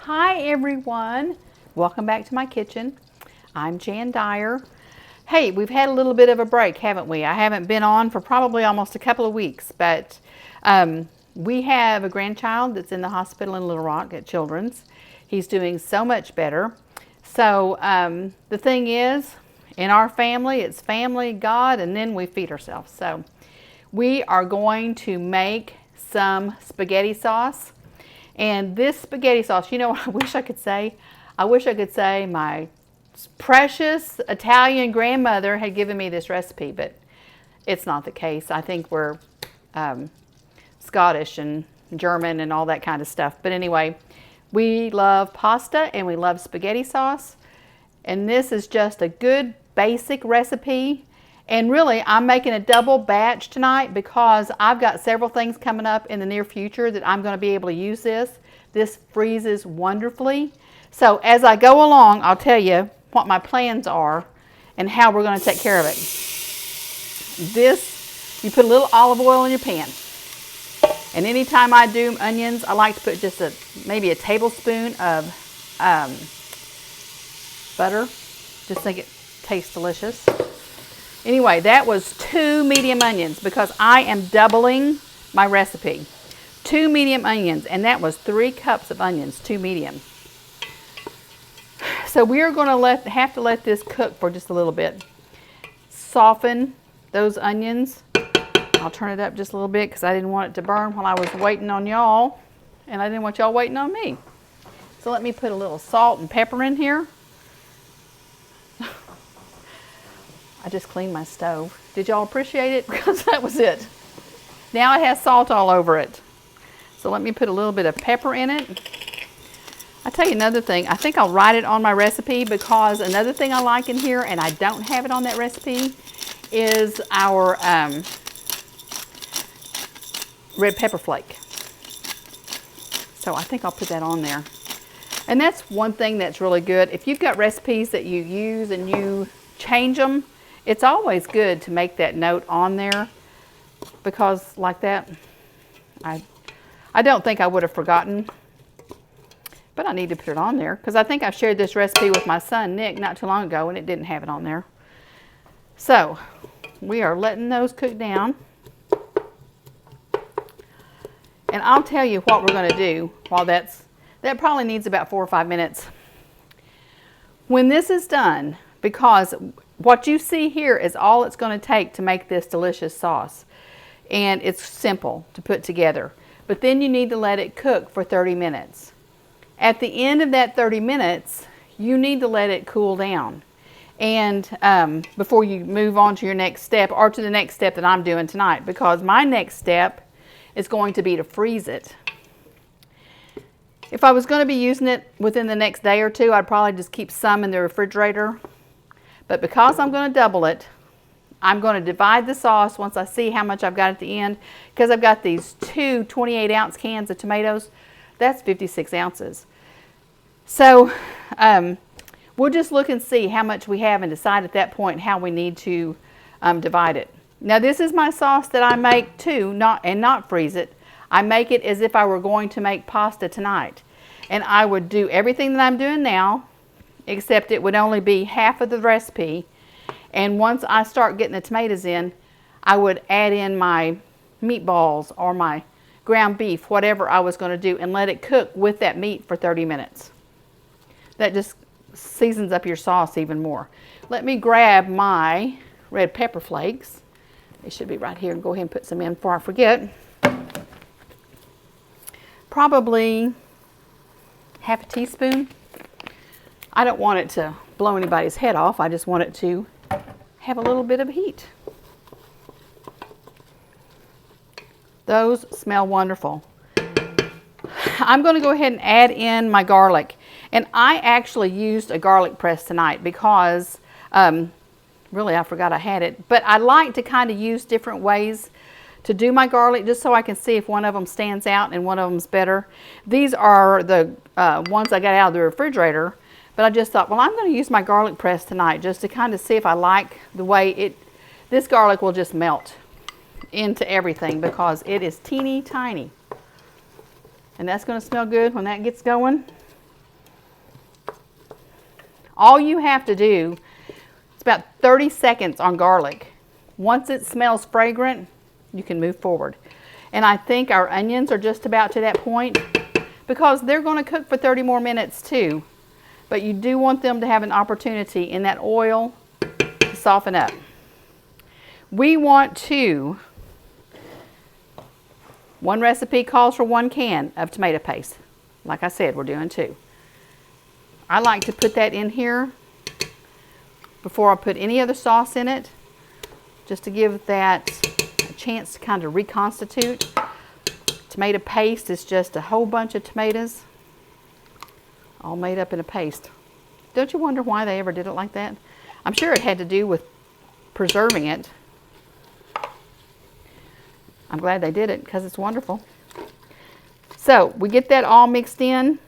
Hi everyone, welcome back to my kitchen. I'm Jan Dyer. Hey, we've had a little bit of a break, haven't we? I haven't been on for probably almost a couple of weeks, but we have a grandchild that's in the hospital in Little Rock at Children's. He's doing so much better. So the thing is, in our family, it's family, God, and then we feed ourselves. So we are going to make some spaghetti sauce. And this spaghetti sauce, you know what I wish I could say? I wish I could say my precious Italian grandmother had given me this recipe, but it's not the case. I think we're Scottish and German and all that kind of stuff. But anyway, we love pasta and we love spaghetti sauce. And this is just a good basic recipe. And really, I'm making a double batch tonight because I've got several things coming up in the near future that I'm going to be able to use this. This freezes wonderfully. So as I go along, I'll tell you what my plans are and how we're going to take care of it. This, you put a little olive oil in your pan. And anytime I do onions, I like to put just maybe a tablespoon of butter. Just think it tastes delicious. Anyway, that was 2 medium onions because I am doubling my recipe. 2 medium onions, and that was 3 cups of onions, 2 medium. So we are going to have to let this cook for just a little bit. Soften those onions. I'll turn it up just a little bit because I didn't want it to burn while I was waiting on y'all, and I didn't want y'all waiting on me. So let me put a little salt and pepper in here. I just cleaned my stove. Did y'all appreciate it? Because that was it. Now it has salt all over it. So let me put a little bit of pepper in it. I'll tell you another thing. I think I'll write it on my recipe because another thing I like in here, and I don't have it on that recipe, is our red pepper flake. So I think I'll put that on there. And that's one thing that's really good. If you've got recipes that you use and you change them, it's always good to make that note on there because like that, I don't think I would have forgotten, but I need to put it on there because I think I shared this recipe with my son Nick not too long ago and it didn't have it on there. So we are letting those cook down. And I'll tell you what we're going to do while that probably needs about 4 or 5 minutes. When this is done, because what you see here is all it's going to take to make this delicious sauce. And it's simple to put together. But then you need to let it cook for 30 minutes. At the end of that 30 minutes, you need to let it cool down. And before you move on to your next step or to the next step that I'm doing tonight. Because my next step is going to be to freeze it. If I was going to be using it within the next day or two, I'd probably just keep some in the refrigerator. But because I'm going to double it, I'm going to divide the sauce once I see how much I've got at the end. Because I've got these 2 28-ounce cans of tomatoes. That's 56 ounces. So we'll just look and see how much we have and decide at that point how we need to divide it. Now this is my sauce that I make too, not freeze it. I make it as if I were going to make pasta tonight. And I would do everything that I'm doing now, except it would only be half of the recipe. And once I start getting the tomatoes in, I would add in my meatballs or my ground beef, whatever I was going to do, and let it cook with that meat for 30 minutes. That just seasons up your sauce even more. Let me grab my red pepper flakes. They should be right here, and go ahead and put some in before I forget. Probably half a teaspoon. I don't want it to blow anybody's head off. I just want it to have a little bit of heat. Those smell wonderful. I'm going to go ahead and add in my garlic. And I actually used a garlic press tonight because, really I forgot I had it. But I like to kind of use different ways to do my garlic just so I can see if one of them stands out and one of them's better. These are the ones I got out of the refrigerator. But I just thought, well, I'm going to use my garlic press tonight just to kind of see if I like the way this garlic will just melt into everything because it is teeny tiny. And that's going to smell good when that gets going. All you have to do, it's about 30 seconds on garlic. Once it smells fragrant, you can move forward. And I think our onions are just about to that point because they're going to cook for 30 more minutes too. But you do want them to have an opportunity in that oil to soften up. We want to, one recipe calls for 1 can of tomato paste. Like I said, we're doing 2. I like to put that in here before I put any other sauce in it, just to give that a chance to kind of reconstitute. Tomato paste is just a whole bunch of tomatoes all made up in a paste. Don't you wonder why they ever did it like that? I'm sure it had to do with preserving it. I'm glad they did it because it's wonderful. So we get that all mixed in.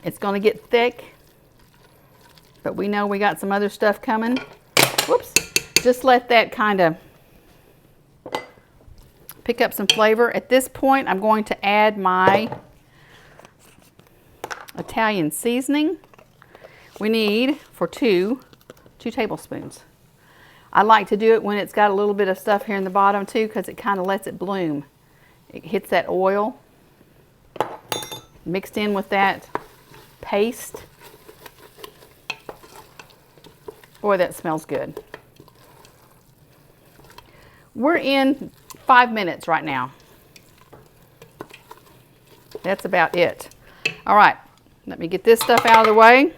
It's going to get thick, but we know we got some other stuff coming. Whoops. Just let that kind of pick up some flavor. At this point, I'm going to add my Italian seasoning. We need for 2 tablespoons. I like to do it when it's got a little bit of stuff here in the bottom too, because it kind of lets it bloom. It hits that oil mixed in with that paste. Boy, that smells good. We're in 5 minutes right now. That's about it. All right, let me get this stuff out of the way.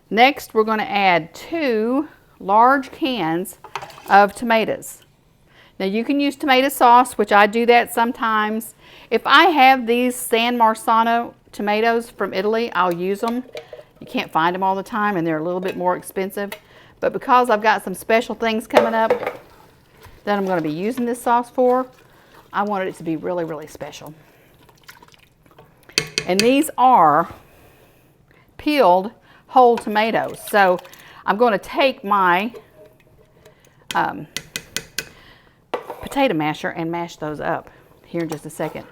Next, we're going to add 2 large cans of tomatoes. Now you can use tomato sauce, which I do that sometimes. If I have these San Marzano tomatoes from Italy, I'll use them. You can't find them all the time and they're a little bit more expensive. But because I've got some special things coming up that I'm going to be using this sauce for, I wanted it to be really, really special. And these are peeled whole tomatoes. So I'm going to take my potato masher and mash those up here in just a second.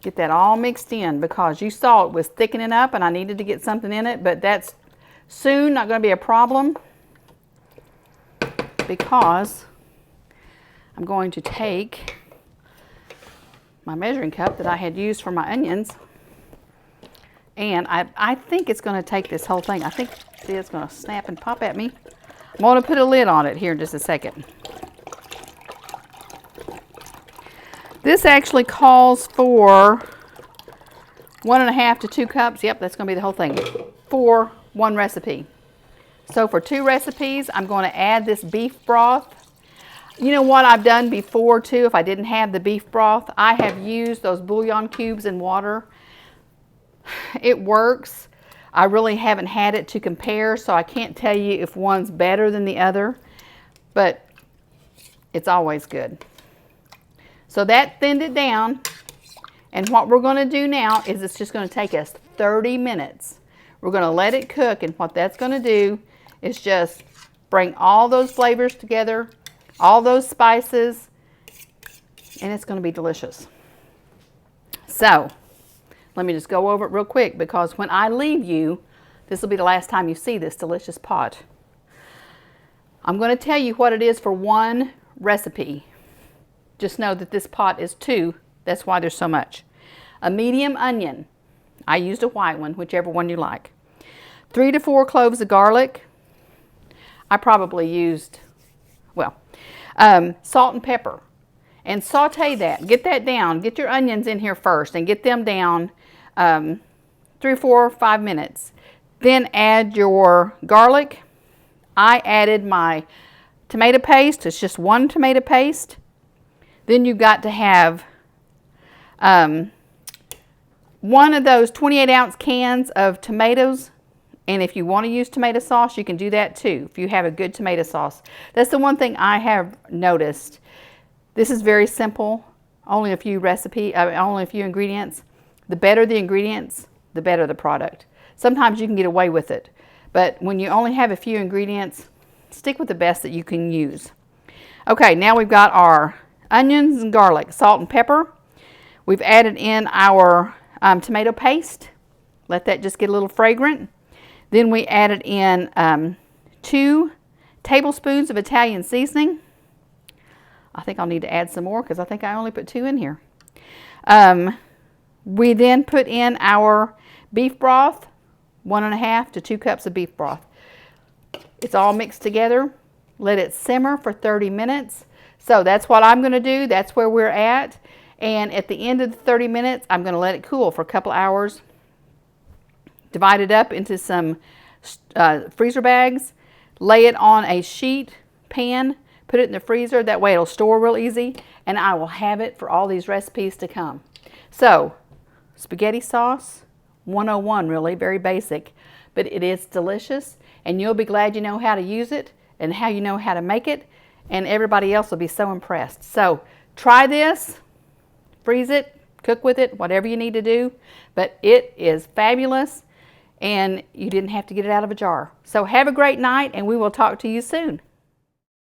Get that all mixed in because you saw it was thickening up and I needed to get something in it, but that's soon not going to be a problem because I'm going to take my measuring cup that I had used for my onions, and I think it's going to take this whole thing. I think it's going to snap and pop at me. I'm going to put a lid on it here in just a second. This actually calls for 1.5 to 2 cups. Yep, that's going to be the whole thing for one recipe. So for 2 recipes, I'm going to add this beef broth. You know what I've done before too, if I didn't have the beef broth, I have used those bouillon cubes in water. It works. I really haven't had it to compare, so I can't tell you if one's better than the other, but it's always good. So that thinned it down, and what we're going to do now is it's just going to take us 30 minutes. We're going to let it cook, and what that's going to do is just bring all those flavors together, all those spices, and it's going to be delicious. So let me just go over it real quick because when I leave you, this will be the last time you see this delicious pot. I'm going to tell you what it is for one recipe. Just know that this pot is 2. That's why there's so much. A medium onion. I used a white one, whichever one you like. 3 to 4 cloves of garlic. I probably used, well, salt and pepper. And saute that. Get that down. Get your onions in here first and get them down 3, 4, 5 minutes. Then add your garlic. I added my tomato paste. It's just 1 tomato paste. Then you've got to have one of those 28-ounce cans of tomatoes. And if you want to use tomato sauce, you can do that too, if you have a good tomato sauce. That's the one thing I have noticed. This is very simple, only a few ingredients. The better the ingredients, the better the product. Sometimes you can get away with it, but when you only have a few ingredients, stick with the best that you can use. Okay, now we've got our onions and garlic, salt and pepper. We've added in our tomato paste. Let that just get a little fragrant. Then we added in 2 tablespoons of Italian seasoning. I think I'll need to add some more because I think I only put 2 in here. We then put in our beef broth, 1.5 to 2 cups of beef broth. It's all mixed together. Let it simmer for 30 minutes. So that's what I'm going to do. That's where we're at. And at the end of the 30 minutes, I'm going to let it cool for a couple hours. Divide it up into some freezer bags. Lay it on a sheet pan. Put it in the freezer. That way it'll store real easy. And I will have it for all these recipes to come. So, spaghetti sauce, 101 really, very basic. But it is delicious. And you'll be glad you know how to use it and how you know how to make it. And everybody else will be so impressed. So, try this. Freeze it. Cook with it. Whatever you need to do. But it is fabulous. And you didn't have to get it out of a jar. So have a great night, and we will talk to you soon.